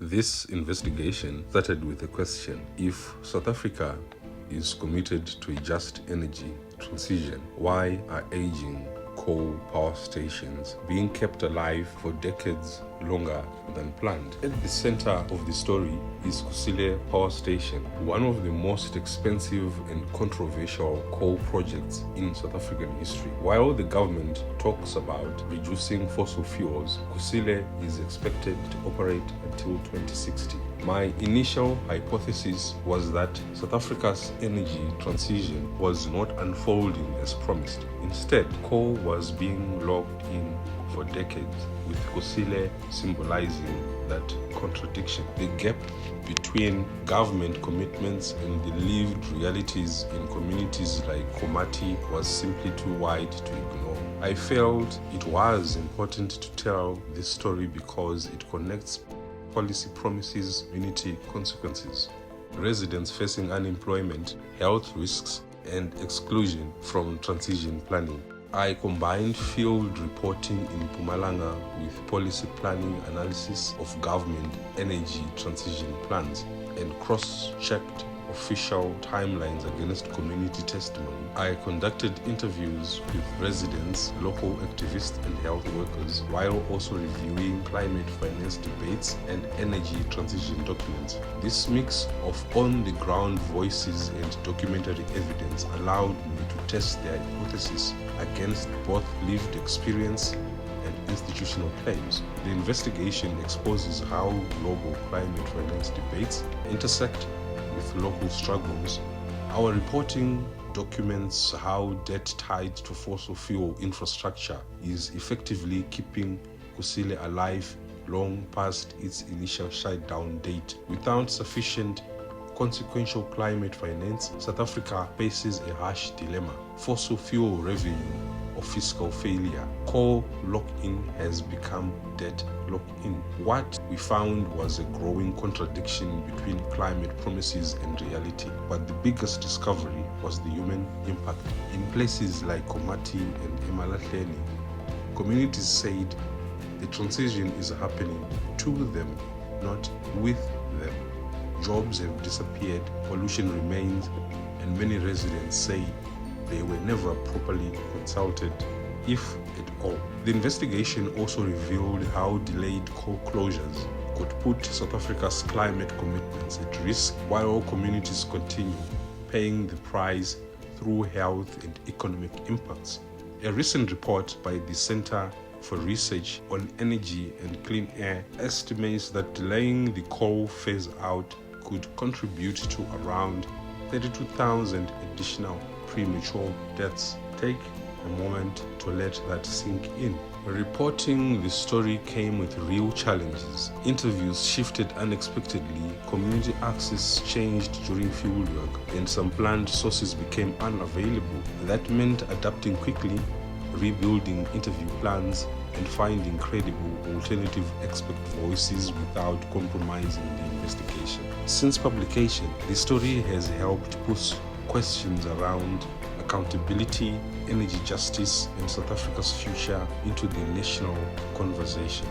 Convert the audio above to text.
This investigation started with a question: if South Africa is committed to a just energy transition, why are aging coal power stations being kept alive for decades longer than planned? At the center of the story is Kusile Power Station, one of the most expensive and controversial coal projects in South African history. While the government talks about reducing fossil fuels, Kusile is expected to operate until 2060. My initial hypothesis was that South Africa's energy transition was not unfolding as promised. Instead, coal was being locked in for decades, with Kusile symbolizing that contradiction. The gap between government commitments and the lived realities in communities like Komati was simply too wide to ignore. I felt it was important to tell this story because it connects policy promises, community consequences, residents facing unemployment, health risks, and exclusion from transition planning. I combined field reporting in Mpumalanga with policy planning analysis of government energy transition plans and cross-checked official timelines against community testimony. I conducted interviews with residents, local activists, and health workers, while also reviewing climate finance debates and energy transition documents. This mix of on-the-ground voices and documentary evidence allowed me to test their hypothesis against both lived experience and institutional claims. The investigation exposes how global climate finance debates intersect with local struggles. Our reporting documents how debt tied to fossil fuel infrastructure is effectively keeping Kusile alive long past its initial shutdown date. Without sufficient consequential climate finance, South Africa faces a harsh dilemma: fossil fuel revenue or fiscal failure. Coal lock-in has become debt lock-in. What we found was a growing contradiction between climate promises and reality. But the biggest discovery was the human impact. In places like Komati and Emalahleni, communities said the transition is happening to them, not with them. Jobs have disappeared, pollution remains, and many residents say they were never properly consulted, if at all. The investigation also revealed how delayed coal closures could put South Africa's climate commitments at risk, while communities continue paying the price through health and economic impacts. A recent report by the Center for Research on Energy and Clean Air estimates that delaying the coal phase out could contribute to around 32,000 additional premature deaths. Take a moment to let that sink in. Reporting the story came with real challenges. Interviews shifted unexpectedly, community access changed during fieldwork, and some planned sources became unavailable. That meant adapting quickly, rebuilding interview plans, and finding credible alternative expert voices without compromising the investigation. Since publication, the story has helped push questions around accountability, energy justice, and South Africa's future into the national conversation.